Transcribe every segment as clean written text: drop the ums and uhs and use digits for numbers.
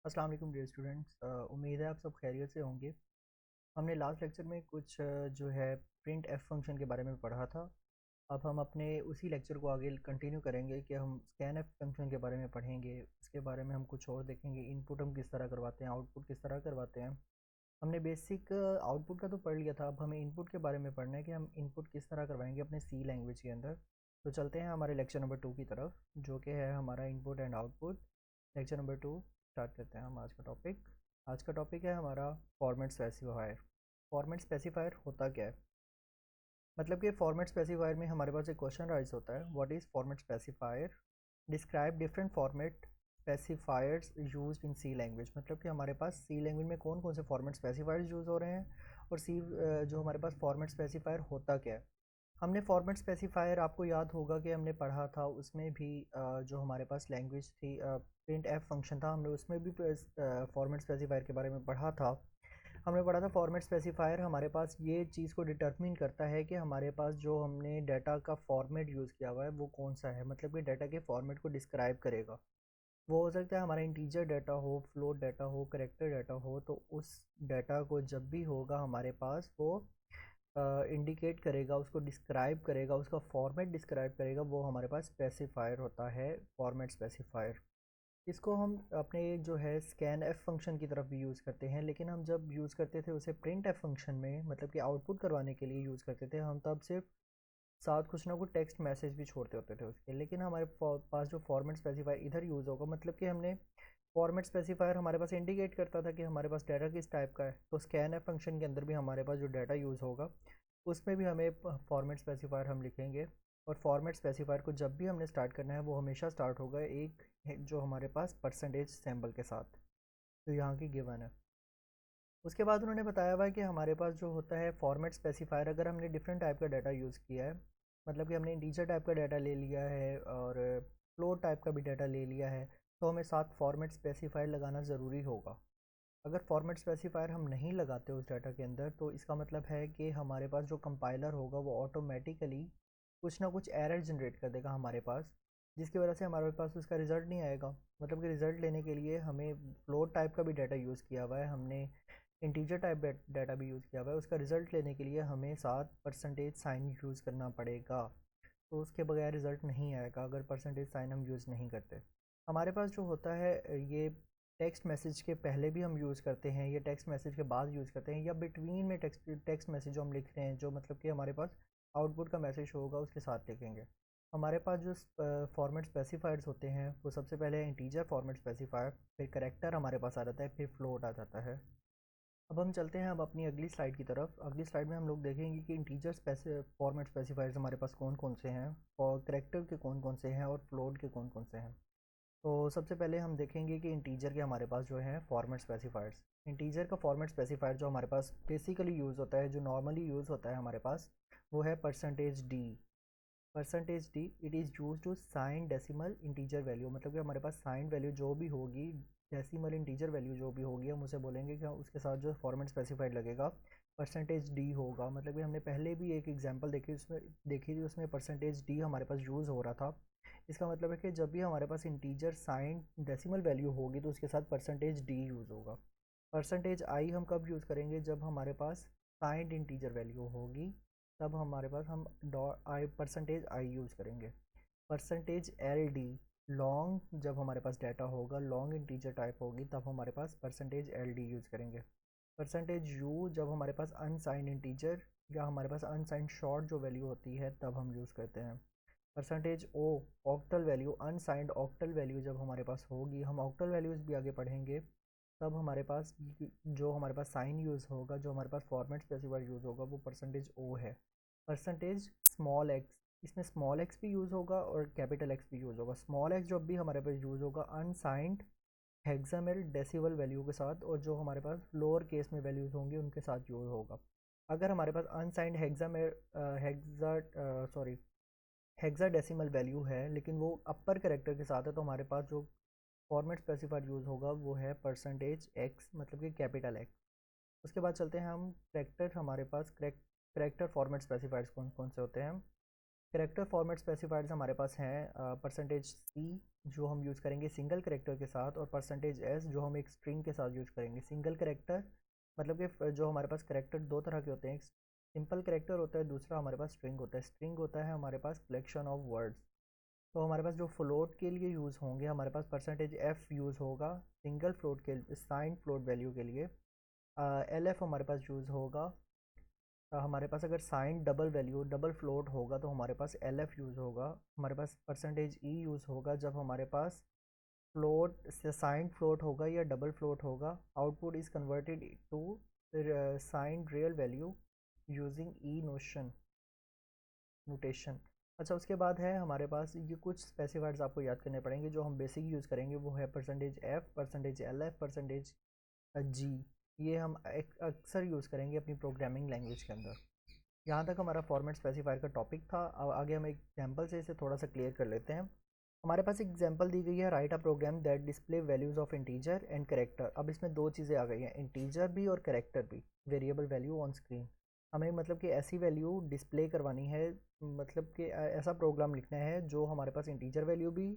अस्सलाम वालेकुम dear students. उम्मीद है आप सब खैरियत से होंगे। हमने लास्ट लेक्चर में कुछ जो है प्रिंट एफ फंक्शन के बारे में पढ़ा था। अब हम अपने उसी लेक्चर को आगे कंटिन्यू करेंगे कि हम स्कैन एफ फंक्शन के बारे में पढ़ेंगे। उसके बारे में हम कुछ और देखेंगे, इनपुट हम किस तरह करवाते हैं, आउटपुट किस तरह करवाते हैं। हमने बेसिक आउटपुट का तो पढ़ लिया था, अब हमें इनपुट के बारे में पढ़ना है कि हम इनपुट किस तरह करवाएंगे अपने सी लैंग्वेज के अंदर। तो चलते हैं हमारे लेक्चर नंबर 2 की तरफ, जो कि है हमारा input and output. Lecture number 2 start करते हैं हम आज का टॉपिक। आज का टॉपिक है हमारा फॉर्मेट स्पेसिफायर। फॉर्मेट स्पेसिफायर होता क्या है? मतलब कि फॉर्मेट स्पेसिफायर में हमारे पास एक क्वेश्चन राइज होता है, what is format specifier, describe different format specifiers used in C language. मतलब कि हमारे पास सी लैंग्वेज में कौन कौन से फॉर्मेट स्पेसिफायर्स यूज़ हो रहे हैं, और सी जो हमारे पास फॉर्मेट स्पेसिफायर होता क्या है। हमने फॉर्मेट स्पेसिफायर, आपको याद होगा कि हमने पढ़ा था उसमें भी जो हमारे पास लैंग्वेज थी प्रिंट एफ फंक्शन था, हमने उसमें भी फॉर्मेट स्पेसिफायर के बारे में पढ़ा था। हमने पढ़ा था फॉर्मेट स्पेसिफायर हमारे पास ये चीज़ को डिटरमिन करता है कि हमारे पास जो हमने डाटा का फॉर्मेट यूज़ किया हुआ है वो कौन सा है। मतलब कि डाटा के फॉर्मेट को डिस्क्राइब करेगा। वो हो सकता है हमारा इंटीजर डाटा हो, फ्लोट डाटा हो, करेक्टर डाटा हो। तो उस डाटा को जब भी होगा हमारे पास वो इंडिकेट करेगा, उसको डिस्क्राइब करेगा, उसका फॉर्मेट डिस्क्राइब करेगा, वो हमारे पास स्पेसिफायर होता है, फॉर्मेट स्पेसिफायर। इसको हम अपने जो है स्कैन एफ फंक्शन की तरफ भी यूज़ करते हैं, लेकिन हम जब यूज़ करते थे उसे प्रिंट एफ फंक्शन में, मतलब कि आउटपुट करवाने के लिए यूज़ करते थे हम, तब सिर्फ साथ कुछ ना कुछ टेक्स्ट मैसेज भी छोड़ते होते थे उसके। लेकिन हमारे पास जो फॉर्मेट स्पेसिफायर इधर यूज़ होगा, मतलब कि हमने फॉर्मेट स्पेसिफायर हमारे पास इंडिकेट करता था कि हमारे पास डाटा किस टाइप का है। तो स्कैन एफ फंक्शन के अंदर भी हमारे पास जो डाटा यूज़ होगा उसमें भी हमें फॉर्मेट स्पेसिफायर हम लिखेंगे। और फॉर्मेट स्पेसिफायर को जब भी हमने स्टार्ट करना है वो हमेशा स्टार्ट होगा एक जो हमारे पास परसेंटेज सिंबल के साथ, जो यहाँ की गिवन है। उसके बाद उन्होंने बताया हुआ है कि हमारे पास जो होता है फॉर्मेट स्पेसिफायर, अगर हमने डिफरेंट टाइप का डाटा यूज़ किया है, मतलब कि हमने इंटीजर टाइप का डाटा ले लिया है और फ्लोट टाइप का भी डाटा ले लिया है, तो हमें साथ फॉर्मेट स्पेसिफायर लगाना ज़रूरी होगा। अगर फॉर्मेट स्पेसिफायर हम नहीं लगाते उस डाटा के अंदर, तो इसका मतलब है कि हमारे पास जो कंपाइलर होगा वो ऑटोमेटिकली कुछ ना कुछ एरर जनरेट कर देगा हमारे पास, जिसकी वजह से हमारे पास उसका रिज़ल्ट नहीं आएगा। मतलब कि रिज़ल्ट लेने के लिए हमें फ्लोट टाइप का भी डाटा यूज़ किया हुआ है, हमने इंटीजर टाइप डाटा भी यूज़ किया हुआ है, उसका रिज़ल्ट लेने के लिए हमें साथ परसेंटेज साइन यूज़ करना पड़ेगा। तो उसके बगैर रिज़ल्ट नहीं आएगा अगर परसेंटेज साइन हम यूज़ नहीं करते। हमारे पास जो होता है ये टेक्स्ट मैसेज के पहले भी हम यूज़ करते हैं, ये टेक्स्ट मैसेज के बाद यूज़ करते हैं, या बिटवीन में टेक्स्ट मैसेज जो हम लिख रहे हैं, जो मतलब कि हमारे पास आउटपुट का मैसेज होगा उसके साथ लिखेंगे। हमारे पास जो फॉर्मेट स्पेसिफायर्स होते हैं वो सबसे पहले इंटीजर फॉर्मेट स्पेसिफायर, फिर करेक्टर हमारे पास आ जाता है, फिर फ्लोट आ जाता है। अब हम चलते हैं अब अपनी अगली स्लाइड की तरफ। अगली स्लाइड में हम लोग देखेंगे कि इंटीजर फॉर्मेट स्पेसिफायर्स हमारे पास कौन कौन से हैं, और करेक्टर के कौन कौन से हैं, और फ्लोट के कौन कौन से हैं। तो सबसे पहले हम देखेंगे कि इंटीजर के हमारे पास जो है फॉर्मेट स्पेसिफायर्स। इंटीजर का फॉर्मेट स्पेसिफायर जो हमारे पास बेसिकली यूज़ होता है, जो नॉर्मली यूज़ होता है हमारे पास, वो है percentage D. Percentage D it is use to sign decimal integer value. मतलब कि हमारे पास साइन वैल्यू जो भी होगी, डेसिमल इंटीजर वैल्यू जो भी होगी, हम उसे बोलेंगे कि उसके साथ जो फॉर्मेट स्पेसिफाइड लगेगा परसेंटेज डी होगा। मतलब कि हमने पहले भी एक एग्जांपल देखी थी, उसमें परसेंटेज डी हमारे पास यूज़ हो रहा था। इसका मतलब है कि जब भी हमारे पास इंटीजर साइन डेसिमल वैल्यू होगी तो उसके साथ परसेंटेज डी यूज़ होगा। परसेंटेज आई हम कब यूज़ करेंगे? जब हमारे पास साइंड इंटीजर वैल्यू होगी, तब हमारे पास हम आई परसेंटेज आई यूज़ करेंगे। परसेंटेज एल डी लॉन्ग, जब हमारे पास डाटा होगा लॉन्ग इंटीजर टाइप होगी, तब हमारे पास परसेंटेज एल डी यूज़ करेंगे। परसेंटेज यू जब हमारे पास अनसाइंड इंटीजर या हमारे पास अनसाइंड शॉर्ट जो वैल्यू होती है तब हम यूज़ करते हैं। Percentage O octal value, unsigned octal value जब हमारे पास होगी, हम ऑक्टल वैल्यूज़ भी आगे पढ़ेंगे, तब हमारे पास जो हमारे पास साइन यूज़ होगा, जो हमारे पास फॉर्मेट स्पेसिफायर यूज़ होगा, वो परसेंटेज ओ है। परसेंटेज स्मॉल एक्स, इसमें स्मॉल एक्स भी यूज़ होगा और कैपिटल एक्स भी यूज़ होगा। स्मॉल एक्स जब भी हमारे पास यूज़ होगा अनसाइंड हेक्सामेल डेसिबल वैल्यू के साथ, और जो हमारे पास लोअर केस में वैल्यूज़ होंगी उनके साथ यूज़ होगा। अगर हमारे पास unsigned hexa sorry hexa decimal value है लेकिन वो अपर करेक्टर के साथ है, तो हमारे पास जो फॉर्मेट स्पेसिफायर यूज़ होगा वो है परसेंटेज एक्स, मतलब कि कैपिटल एक्स। उसके बाद चलते हैं हम करेक्टर। हमारे पास करेक्टर फॉर्मेट स्पेसिफायर्स कौन कौन से होते हैं। करेक्टर फॉर्मेट स्पेसिफायर्स हमारे पास हैं परसेंटेज सी जो हम यूज़ करेंगे सिंगल करेक्टर के साथ, और परसेंटेज एस जो हम एक स्ट्रिंग के साथ यूज़ करेंगे। सिंगल करेक्टर मतलब कि जो हमारे पास करेक्टर दो तरह के होते हैं, एक सिंपल करेक्टर होता है, दूसरा हमारे पास स्ट्रिंग होता है। स्ट्रिंग होता है हमारे पास कलेक्शन ऑफ वर्ड्स। तो हमारे पास जो फ्लोट के लिए यूज़ होंगे, हमारे पास परसेंटेज एफ यूज़ होगा सिंगल फ्लोट के साइन फ्लोट वैल्यू के लिए। एल एफ हमारे पास यूज़ होगा हमारे पास अगर sign double value double float होगा तो हमारे पास एल एफ यूज़ होगा। हमारे पास परसेंटेज ई यूज़ होगा जब हमारे पास फ्लोट से साइन फ्लोट होगा या डबल फ्लोट होगा। Output is converted to sign real value using E notation. अच्छा, उसके बाद है हमारे पास ये कुछ स्पेसिफायर्स आपको याद करने पड़ेंगे जो हम बेसिक यूज़ करेंगे। वो है percentage F, percentage L F, percentage G. ये हम अक्सर यूज़ करेंगे अपनी प्रोग्रामिंग लैंग्वेज के अंदर। यहाँ तक हमारा फॉर्मेट स्पेसिफायर का टॉपिक था। अब आगे हम एक एग्जाम्पल से इसे थोड़ा सा क्लियर कर लेते हैं। हमारे पास एक एग्जाम्पल दी गई है, write a program that display values of integer and character. अब इसमें दो चीज़ें आ गई हैं, इंटीजर भी और करेक्टर भी, वेरिएबल वैल्यू ऑन स्क्रीन। हमें मतलब कि ऐसी वैल्यू डिस्प्ले करवानी है, मतलब कि ऐसा प्रोग्राम लिखना है जो हमारे पास इंटीजर वैल्यू भी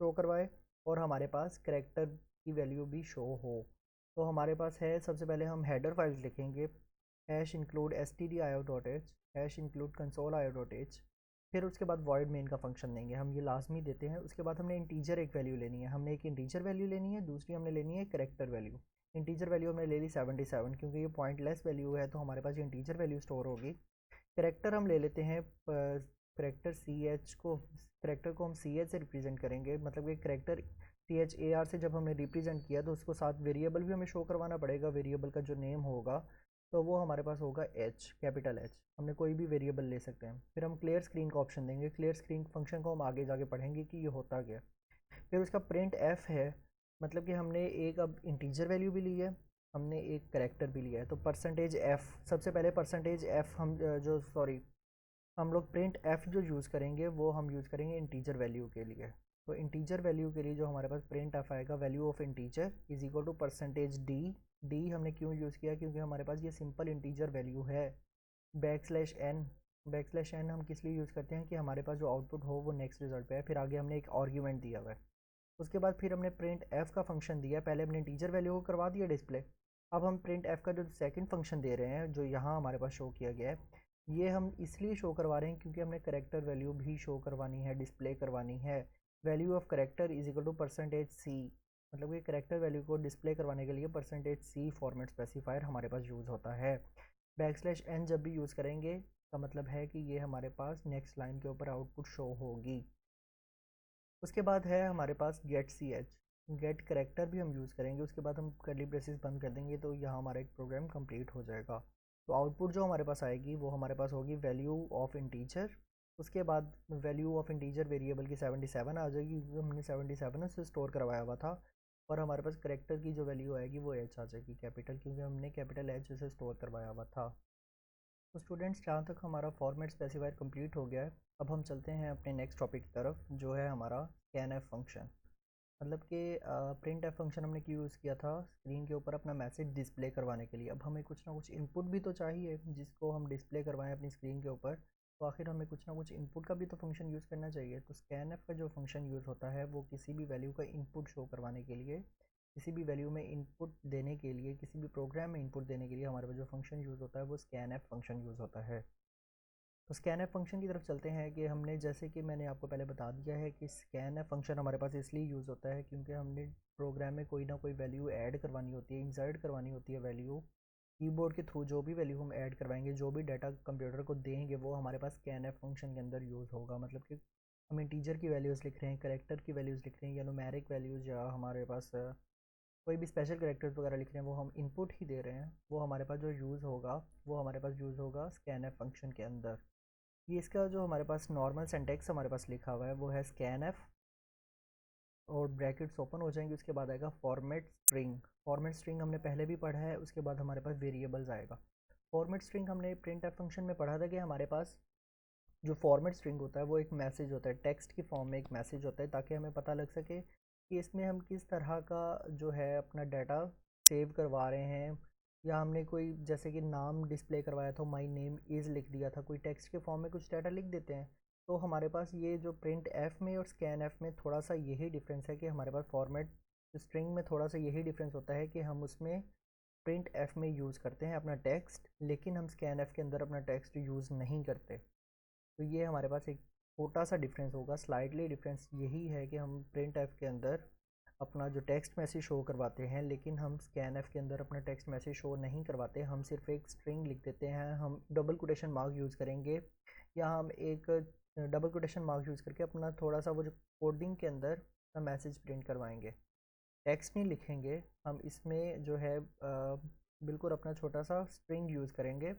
शो करवाए और हमारे पास करेक्टर की वैल्यू भी शो हो। तो हमारे पास है, सबसे पहले हम हेडर फाइल्स लिखेंगे, hash include S T D I O dot H, hash include console I O dot H. फिर उसके बाद वॉइड मेन का फंक्शन देंगे, हम ये लाजमी देते हैं। उसके बाद हमने इंटीजर एक वैल्यू लेनी है, हमने एक इंटीजर वैल्यू लेनी है, दूसरी हमने लेनी है करेक्टर वैल्यू। इंटीजर वैल्यू हमने ले ली 77 क्योंकि ये पॉइंटलेस वैल्यू है, तो हमारे पास ये इंटीजर वैल्यू स्टोर होगी। करेक्टर हम ले लेते हैं, करेक्टर सी एच को, करेक्टर को हम सी एच से रिप्रेजेंट करेंगे। मतलब कि character C H A R से जब हमने रिप्रेजेंट किया तो उसको साथ वेरिएबल भी हमें शो करवाना पड़ेगा। वेरिएबल का जो नेम होगा तो वो हमारे पास होगा एच, कैपिटल एच। हमने कोई भी वेरिएबल ले सकते हैं। फिर हम क्लियर स्क्रीन का ऑप्शन देंगे। क्लियर स्क्रीन फंक्शन को हम आगे जाके पढ़ेंगे कि ये होता क्या। फिर उसका प्रिंट एफ है, मतलब कि हमने एक अब इंटीजर वैल्यू भी ली है, हमने एक करेक्टर भी लिया है। तो परसेंटेज एफ, सबसे पहले परसेंटेज एफ हम जो सॉरी हम लोग प्रिंट एफ जो यूज़ करेंगे वो हम यूज़ करेंगे इंटीजर वैल्यू के लिए। तो इंटीजर वैल्यू के लिए जो हमारे पास प्रिंट एफ आएगा, value of integer is equal to percentage D. D हमने क्यों यूज़ किया, क्योंकि हमारे पास ये सिंपल इंटीजर वैल्यू है। Backslash N, backslash N हम किस लिए यूज़ करते हैं कि हमारे पास जो आउटपुट हो वो नेक्स्ट रिजल्ट पे है। फिर आगे हमने एक आर्ग्यूमेंट दिया हुआ है। उसके बाद फिर हमने प्रिंट एफ का फंक्शन दिया। पहले हमने इंटीजर वैल्यू को करवा दिया डिस्प्ले। अब हम प्रिंट एफ का जो सेकंड फंक्शन दे रहे हैं, जो यहाँ हमारे पास शो किया गया है, ये हम इसलिए शो करवा रहे हैं क्योंकि हमने करेक्टर वैल्यू भी शो करवानी है, डिस्प्ले करवानी है। Value of character is equal to percentage C, मतलब कि करेक्टर वैल्यू को डिस्प्ले करवाने के लिए परसेंटेज सी फॉर्मेट स्पेसिफायर हमारे पास यूज़ होता है। बैक स्लैश एन जब भी यूज़ करेंगे का मतलब है कि ये हमारे पास नेक्स्ट लाइन के ऊपर आउटपुट शो होगी। उसके बाद है हमारे पास get C H, get character भी हम यूज़ करेंगे। उसके बाद हम कर्ली ब्रेसेस बंद कर देंगे तो यहाँ हमारा एक प्रोग्राम कंप्लीट हो जाएगा। तो आउटपुट जो हमारे पास आएगी वो हमारे पास होगी वैल्यू ऑफ इंटीजर। उसके बाद वैल्यू ऑफ इंटीजर वेरिएबल की 77 आ जाएगी, जो हमने 77 से स्टोर करवाया हुआ था। और हमारे पास करेक्टर की जो वैल्यू आएगी वो एच आ जाएगी, कैपिटल, क्योंकि हमने कैपिटल एच से स्टोर करवाया हुआ था। तो स्टूडेंट्स, जहाँ तक हमारा फॉर्मेट स्पेसिफायर कंप्लीट हो गया है, अब हम चलते हैं अपने नेक्स्ट टॉपिक की तरफ, जो है हमारा स्कैन एफ फंक्शन। मतलब कि प्रिंट एफ फंक्शन हमने क्यों यूज़ किया था, स्क्रीन के ऊपर अपना मैसेज डिस्प्ले करवाने के लिए। अब हमें कुछ ना कुछ इनपुट भी तो चाहिए जिसको हम डिस्प्ले करवाएं अपनी स्क्रीन के ऊपर। तो आखिर हमें कुछ ना कुछ इनपुट का भी तो फंक्शन यूज़ करना चाहिए। तो स्कैन एफ का जो फंक्शन यूज़ होता है वो किसी भी वैल्यू का इनपुट शो करवाने के लिए, किसी भी वैल्यू में इनपुट देने के लिए, किसी भी प्रोग्राम में इनपुट देने के लिए हमारे पास जो फंक्शन यूज़ होता है वो स्कैन एफ फंक्शन यूज़ होता है। तो स्कैन एफ फंक्शन की तरफ चलते हैं कि हमने, जैसे कि मैंने आपको पहले बता दिया है कि स्कैन एफ फंक्शन हमारे पास इसलिए यूज़ होता है क्योंकि हमने प्रोग्राम में कोई ना कोई वैल्यू ऐड करवानी होती है, इंसर्ट करवानी होती है वैल्यू। कीबोर्ड के थ्रू जो भी वैल्यू हम ऐड करवाएंगे, जो भी डाटा कंप्यूटर को देंगे, वो हमारे पास स्कैन एफ फंक्शन के अंदर यूज़ होगा। मतलब कि हम इंटीजर की वैल्यूज़ लिख रहे हैं, करेक्टर की वैल्यूज़ लिख रहे हैं, या न्यूमेरिक वैल्यूज़, या हमारे पास कोई भी स्पेशल करेक्टर्स वगैरह लिख रहे हैं, वो हम इनपुट ही दे रहे हैं, वो हमारे पास जो यूज़ होगा वो हमारे पास यूज़ होगा स्कैन एफ फंक्शन के अंदर। ये इसका जो हमारे पास नॉर्मल सिंटैक्स हमारे पास लिखा हुआ है वो है स्कैन एफ, और ब्रैकेट्स ओपन हो जाएंगे। उसके बाद आएगा फॉर्मेट स्ट्रिंग। फॉर्मेट स्ट्रिंग हमने पहले भी पढ़ा है। उसके बाद हमारे पास वेरिएबल्स आएगा। फॉर्मेट स्ट्रिंग हमने प्रिंट एफ फंक्शन में पढ़ा था कि हमारे पास जो फॉर्मेट स्ट्रिंग होता है वो एक मैसेज होता है, टेक्स्ट की फॉर्म में एक मैसेज होता है, ताकि हमें पता लग सके कि इसमें हम किस तरह का जो है अपना डाटा सेव करवा रहे हैं। या हमने कोई, जैसे कि नाम डिस्प्ले करवाया था, माई नेम इज़ लिख दिया था, कोई टेक्स्ट के फॉर्म में कुछ डाटा लिख देते हैं। तो हमारे पास ये जो प्रिंट एफ में और स्कैन एफ में थोड़ा सा यही डिफरेंस है कि हमारे पास फॉर्मेट स्ट्रिंग में थोड़ा सा यही डिफरेंस होता है कि हम उसमें प्रिंट एफ में यूज़ करते हैं अपना टेक्स्ट, लेकिन हम स्कैन एफ के अंदर अपना टेक्स्ट यूज़ नहीं करते। तो ये हमारे पास एक छोटा सा डिफरेंस होगा, स्लाइटली डिफरेंस यही है कि हम प्रिंट एफ के अंदर अपना जो टेक्स्ट मैसेज शो करवाते हैं, लेकिन हम स्कैन एफ के अंदर अपना टेक्स्ट मैसेज शो नहीं करवाते। हम सिर्फ एक स्ट्रिंग लिख देते हैं, हम डबल कोटेशन मार्क यूज़ करेंगे या हम एक डबल कोटेशन मार्क यूज़ करके अपना थोड़ा सा वो जो कोडिंग के अंदर मैसेज प्रिंट करवाएंगे, टेक्स्ट नहीं लिखेंगे। हम इसमें जो है बिल्कुल अपना छोटा सा स्ट्रिंग यूज़ करेंगे।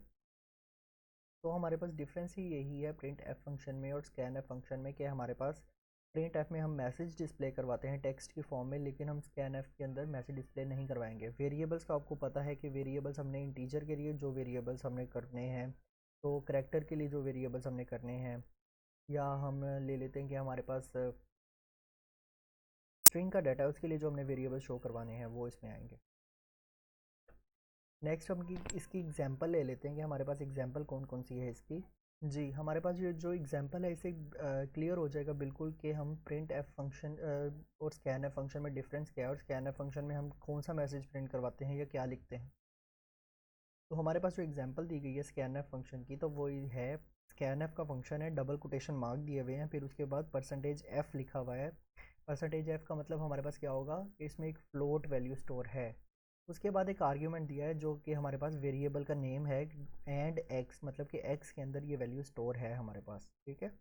तो हमारे पास डिफरेंस ही यही है प्रिंट एफ फंक्शन में और स्कैन एफ फंक्शन में, कि हमारे पास प्रिंट एफ में हम मैसेज डिस्प्ले करवाते हैं टेक्स्ट की फॉर्म में, लेकिन हम स्कैन एफ के अंदर मैसेज डिस्प्ले नहीं करवाएंगे। वेरिएबल्स का आपको पता है कि वेरिएबल्स हमने इंटीजर के लिए जो वेरिएबल्स हमने करने हैं, तो करैक्टर के लिए जो वेरिएबल्स हमने करने हैं, या हम ले लेते हैं कि हमारे पास स्ट्रिंग का डाटा है, उसके लिए जो हमने वेरिएबल शो करवाने हैं वो इसमें आएंगे। नेक्स्ट हम इसकी एग्जांपल ले लेते हैं कि हमारे पास एग्जांपल कौन कौन सी है इसकी। जी, हमारे पास ये जो एग्जांपल है इससे क्लियर हो जाएगा बिल्कुल कि हम प्रिंट एफ फंक्शन और स्कैन एफ फंक्शन में डिफरेंस क्या है, और स्कैन एफ फंक्शन में हम कौन सा मैसेज प्रिंट करवाते हैं या क्या लिखते हैं। तो हमारे पास जो एग्जांपल दी गई है स्कैन एफ फंक्शन की, तो वो है स्कैन एफ का फंक्शन है, डबल कोटेशन मार्क दिए हुए हैं, फिर उसके बाद परसेंटेज एफ लिखा हुआ है। परसेंटेज एफ का मतलब हमारे पास क्या होगा कि इसमें एक फ्लोट वैल्यू स्टोर है। उसके बाद एक आर्ग्यूमेंट दिया है जो कि हमारे पास वेरिएबल का नेम है एंड एक्स, मतलब कि एक्स के अंदर ये वैल्यू स्टोर है हमारे पास, ठीक है।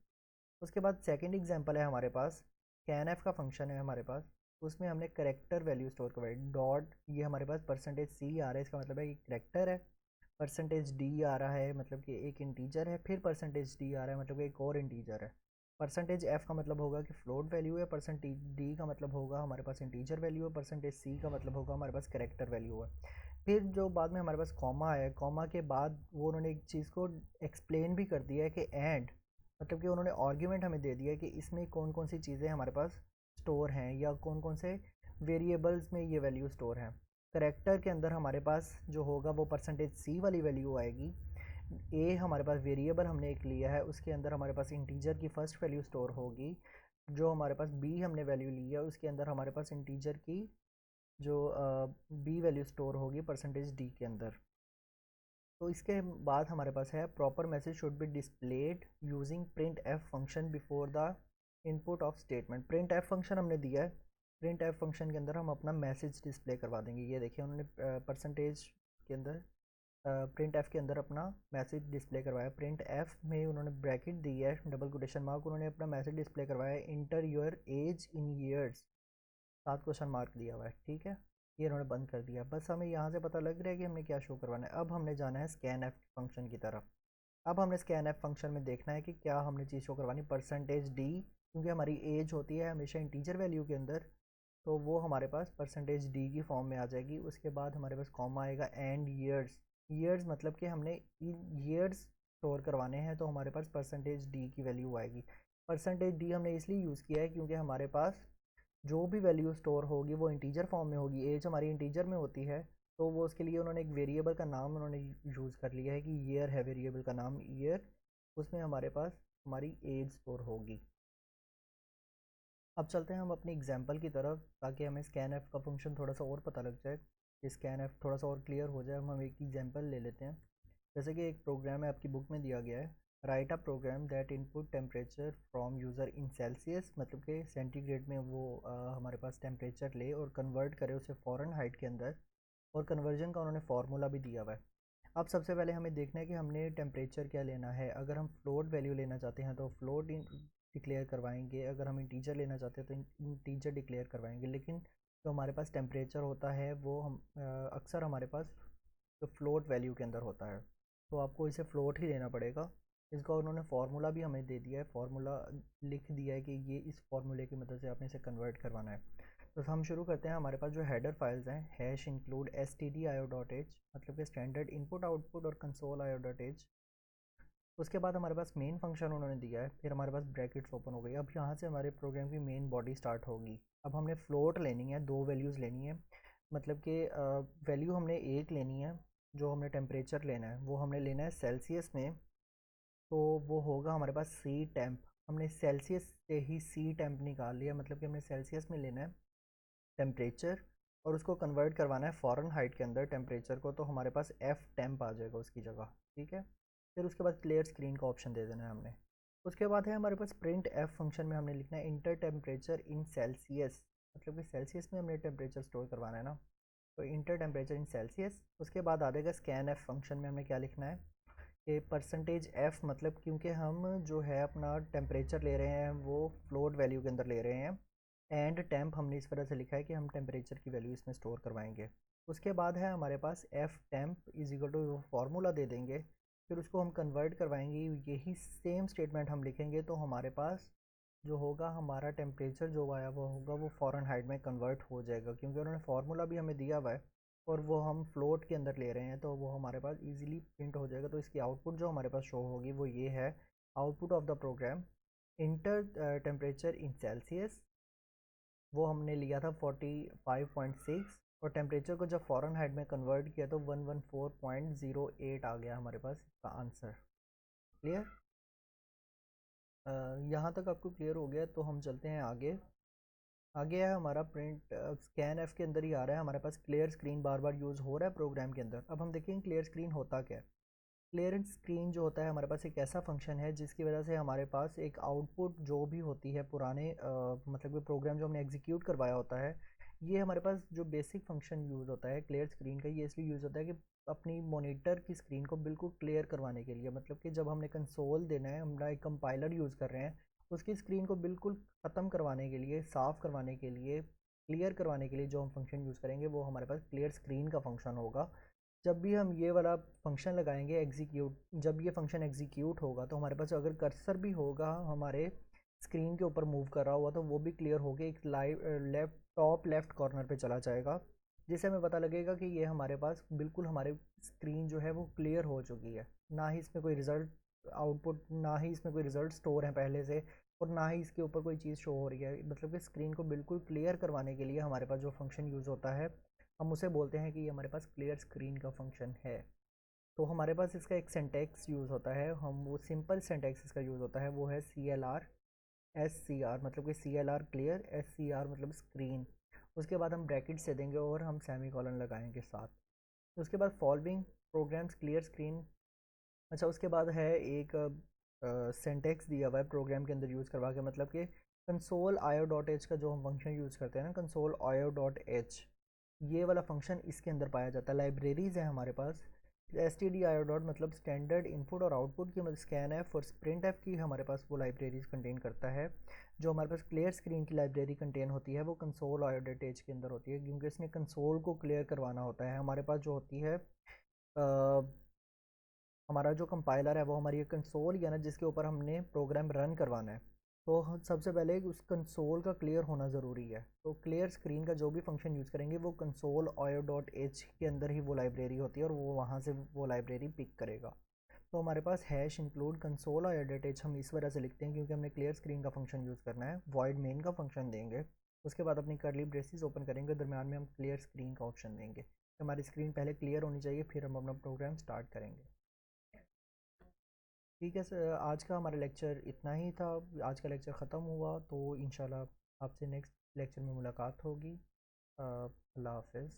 उसके बाद सेकंड एग्जांपल है हमारे पास, स्कैन एफ का फंक्शन है हमारे पास, उसमें हमने करेक्टर वैल्यू स्टोर करवाई डॉट, ये हमारे पास परसेंटेज सी आ रहा है, इसका मतलब है कि करेक्टर है। परसेंटेज डी आ रहा है मतलब कि एक इंटीजर है, फिर परसेंटेज डी आ रहा है मतलब कि एक और इंटीजर है। परसेंटेज एफ का मतलब होगा कि फ्लोट वैल्यू है, परसेंटेज डी का मतलब होगा हमारे पास इंटीजर वैल्यू है, परसेंटेज सी का मतलब होगा हमारे पास करेक्टर वैल्यू है। फिर जो बाद में हमारे पास कॉमा है, कॉमा के बाद वो उन्होंने एक चीज़ को एक्सप्लेन भी कर दिया है कि एंड, मतलब कि उन्होंने आर्ग्यूमेंट हमें दे दिया है कि इसमें कौन कौन सी चीज़ें हमारे पास स्टोर हैं या कौन कौन से वेरिएबल्स में ये वैल्यू स्टोर हैं। करेक्टर के अंदर हमारे पास जो होगा वो परसेंटेज सी वाली वैल्यू आएगी। ए हमारे पास वेरिएबल हमने एक लिया है, उसके अंदर हमारे पास इंटीजर की फर्स्ट वैल्यू स्टोर होगी। जो हमारे पास बी हमने वैल्यू ली है, उसके अंदर हमारे पास इंटीजर की जो बी वैल्यू स्टोर होगी परसेंटेज डी के अंदर। तो इसके बाद हमारे पास है proper message should be displayed using print F function before the input of statement. Print F function हमने दिया है, प्रिंट एफ फंक्शन के अंदर हम अपना मैसेज डिस्प्ले करवा देंगे। ये देखिए उन्होंने परसेंटेज के अंदर प्रिंट एफ के अंदर अपना मैसेज डिस्प्ले करवाया। प्रिंट एफ में उन्होंने ब्रैकेट दी है, डबल कोटेशन मार्क, उन्होंने अपना मैसेज डिस्प्ले करवाया enter your age in years, 7 question mark दिया हुआ है, ठीक है। ये उन्होंने बंद कर दिया। बस हमें यहाँ से पता लग रहा है कि हमें क्या शो करवाना है। अब हमने जाना है स्कैन एफ फंक्शन की तरफ। अब हमने स्कैन एफ फंक्शन में देखना है कि क्या हमने चीज़ शो करवानी, परसेंटेज डी, क्योंकि हमारी एज होती है हमेशा इंटीजर वैल्यू के अंदर, तो वो हमारे पास परसेंटेज डी की फॉर्म में आ जाएगी। उसके बाद हमारे पास कॉमा आएगा एंड ईयर्स, ईयर्स मतलब कि हमने ईयर्स स्टोर करवाने हैं, तो हमारे पास परसेंटेज डी की वैल्यू आएगी। परसेंटेज डी हमने इसलिए यूज़ किया है क्योंकि हमारे पास जो भी वैल्यू स्टोर होगी वो इंटीजर फॉर्म में होगी, एज हमारी इंटीजर में होती है, तो वो उसके लिए उन्होंने एक वेरिएबल का नाम उन्होंने यूज़ कर लिया है कि ईयर है वेरिएबल का नाम ईयर, उसमें हमारे पास हमारी एज स्टोर होगी। अब चलते हैं हम अपनी एग्जांपल की तरफ, ताकि हमें स्कैन एफ का फंक्शन थोड़ा सा और पता लग जाए, कि स्कैन एफ थोड़ा सा और क्लियर हो जाए। हम एक एग्जांपल ले लेते हैं। जैसे कि एक प्रोग्राम है आपकी बुक में दिया गया है, write a program that input temperature from user in Celsius, मतलब कि सेंटीग्रेड में वो हमारे पास टेम्परेचर ले और कन्वर्ट करे उसे फ़ॉरेनहाइट के अंदर, और कन्वर्जन का उन्होंने फार्मूला भी दिया हुआ है। अब सबसे पहले हमें देखना है कि हमने टेम्परेचर क्या लेना है। अगर हम फ्लोट वैल्यू लेना चाहते हैं तो फ्लोट डिक्लेयर करवाएंगे, अगर हम इंटीजर लेना चाहते हैं तो इंटीजर डिक्लेयर करवाएंगे। लेकिन जो हमारे पास टेम्परेचर होता है वो हम अक्सर हमारे पास जो फ्लोट वैल्यू के अंदर होता है, तो आपको इसे फ्लोट ही लेना पड़ेगा। इसका उन्होंने फार्मूला भी हमें दे दिया है, फार्मूला लिख दिया है कि ये इस फार्मूले की मदद से आपने इसे कन्वर्ट करवाना है। तो हम शुरू करते हैं। हमारे पास जो हेडर फाइल्स हैं, हैश इंक्लूड stdio.h, मतलब कि स्टैंडर्ड इनपुट आउटपुट और कंसोल io.h। उसके बाद हमारे पास मेन फंक्शन उन्होंने दिया है, फिर हमारे पास ब्रैकेट्स ओपन हो गई। अब यहाँ से हमारे प्रोग्राम की मेन बॉडी स्टार्ट होगी। अब हमने फ्लोट लेनी है, दो वैल्यूज़ लेनी है, मतलब कि वैल्यू हमने एक लेनी है, जो हमने टेम्परेचर लेना है वो हमने लेना है सेल्सियस में, तो वो होगा हमारे पास सी टेम्प। हमने सेल्सियस से ही सी टेम्प निकाल लिया, मतलब कि हमने सेल्सियस में लेना है टेम्परेचर और उसको कन्वर्ट करवाना है फ़ारेनहाइट के अंदर टेम्परेचर को, तो हमारे पास एफ टेम्प आ जाएगा उसकी जगह। ठीक है, फिर उसके बाद क्लियर स्क्रीन का ऑप्शन दे देना है हमने। उसके बाद है हमारे पास प्रिंट एफ फंक्शन में हमने लिखना है इंटर टेम्परेचर इन सेल्सियस, मतलब कि सेल्सियस में हमने टेम्परेचर स्टोर करवाना है ना, तो इंटर टेम्परेचर इन सेल्सियस। उसके बाद आ जाएगा स्कैन एफ फंक्शन में हमें क्या लिखना है कि परसेंटेज एफ, मतलब क्योंकि हम जो है अपना टेम्परेचर ले रहे हैं वो फ्लोट वैल्यू के अंदर ले रहे हैं, एंड टेम्प हमने इस तरह से लिखा है कि हम टेम्परेचर की वैल्यू इसमें स्टोर करवाएंगे। उसके बाद है हमारे पास F temp is equal to formula दे देंगे, फिर उसको हम कन्वर्ट करवाएंगे, यही सेम स्टेटमेंट हम लिखेंगे, तो हमारे पास जो होगा हमारा टेम्परेचर जो आया वो होगा वो फ़ारेनहाइट में कन्वर्ट हो जाएगा, क्योंकि उन्होंने फार्मूला भी हमें दिया हुआ है और वो हम फ्लोट के अंदर ले रहे हैं, तो वो हमारे पास इजीली प्रिंट हो जाएगा। तो इसकी आउटपुट जो हमारे पास शो होगी वो ये है, output of the program enter temperature in Celsius, वो हमने लिया था 45.6, और टेम्परेचर को जब फ़ारेनहाइट में कन्वर्ट किया तो 114.08 आ गया हमारे पास इसका आंसर। क्लियर? यहाँ तक आपको क्लियर हो गया तो हम चलते हैं आगे। आगे है हमारा प्रिंट स्कैन एफ के अंदर ही आ रहा है हमारे पास क्लियर स्क्रीन बार बार यूज़ हो रहा है प्रोग्राम के अंदर। अब हम देखेंगे क्लियर स्क्रीन होता क्या है। क्लियरेंस स्क्रीन जो होता है हमारे पास एक ऐसा फंक्शन है जिसकी वजह से हमारे पास एक आउटपुट जो भी होती है पुराने मतलब कि प्रोग्राम जो हमने एग्जीक्यूट करवाया होता है, ये हमारे पास जो बेसिक फंक्शन यूज़ होता है क्लियर स्क्रीन का, ये इसलिए यूज़ होता है कि अपनी मॉनिटर की स्क्रीन को बिल्कुल क्लियर करवाने के लिए, मतलब कि जब हमने कंसोल देना है, हम एक कंपाइलर यूज़ कर रहे हैं, उसकी स्क्रीन को बिल्कुल ख़त्म करवाने के लिए, साफ़ करवाने के लिए, क्लियर करवाने के लिए जो हम फंक्शन यूज़ करेंगे वो हमारे पास क्लियर स्क्रीन का फंक्शन होगा। जब भी हम ये वाला फंक्शन लगाएंगे एग्जीक्यूट, जब ये फंक्शन एग्जीक्यूट होगा तो हमारे पास अगर कर्सर भी होगा हमारे स्क्रीन के ऊपर मूव कर रहा हुआ तो वो भी क्लियर होके एक live left top left corner पे चला जाएगा, जिससे हमें पता लगेगा कि ये हमारे पास बिल्कुल हमारे स्क्रीन जो है वो क्लियर हो चुकी है, ना ही इसमें कोई रिज़ल्ट आउटपुट, ना ही इसमें कोई रिज़ल्ट स्टोर है पहले से, और ना ही इसके ऊपर कोई चीज़ शो हो रही है। मतलब कि स्क्रीन को बिल्कुल क्लियर करवाने के लिए हमारे पास जो फंक्शन यूज़ होता है हम उसे बोलते हैं कि ये हमारे पास क्लियर स्क्रीन का फंक्शन है। तो हमारे पास इसका एक सिंटैक्स यूज़ होता है, हम वो सिंपल सिंटैक्स इसका यूज़ होता है वो है CLR, मतलब कि CLR क्लियर, SCR मतलब स्क्रीन। उसके बाद हम ब्रैकेट से देंगे और हम सेमी कॉलन लगाएंगे साथ। तो उसके बाद फॉलोइंग प्रोग्राम्स क्लियर स्क्रीन। अच्छा, उसके बाद है एक सिंटैक्स दिया हुआ है प्रोग्राम के अंदर यूज़ करवा के, मतलब कि कंसोल आयो डॉट एच का जो हम फंक्शन यूज़ करते हैं ना, कंसोल आयो डॉट एच, ये वाला फंक्शन इसके अंदर पाया जाता है। लाइब्रेरीज़ है हमारे पास S T D I dot, मतलब स्टैंडर्ड इनपुट और आउटपुट की, मतलब स्कैन एफ और प्रिंट एफ की हमारे पास वो लाइब्रेरीज कंटेन करता है। जो हमारे पास क्लियर स्क्रीन की लाइब्रेरी कंटेन होती है वो कंसोल आई डॉट एच के अंदर होती है, क्योंकि इसने कंसोल को क्लियर करवाना होता है। हमारे पास जो होती है हमारा जो कंपाइलर है वो हमारी एक कंसोल ही है ना जिसके ऊपर हमने प्रोग्राम रन करवाना है, तो सबसे पहले उस कंसोल का क्लियर होना ज़रूरी है। तो क्लियर स्क्रीन का जो भी फंक्शन यूज़ करेंगे वो कंसोल आयो डॉट एच के अंदर ही वो लाइब्रेरी होती है और वो वहाँ से वो लाइब्रेरी पिक करेगा। तो हमारे पास हैश इंक्लूड कंसोल आयो डॉट एच हम इस वजह से लिखते हैं क्योंकि हमने क्लियर स्क्रीन का फंक्शन यूज़ करना है, वॉइड मेन का फंक्शन देंगे, उसके बाद अपनी कर्ली ब्रेसेस ओपन करेंगे, दरम्यान में हम क्लियर स्क्रीन का ऑप्शन देंगे। हमारी स्क्रीन पहले क्लियर होनी चाहिए, फिर हम अपना प्रोग्राम स्टार्ट करेंगे। ठीक है सर, आज का हमारा लेक्चर इतना ही था। आज का लेक्चर ख़त्म हुआ तो इंशाल्लाह आपसे नेक्स्ट लेक्चर में मुलाकात होगी। अल्लाह हाफ़िज़।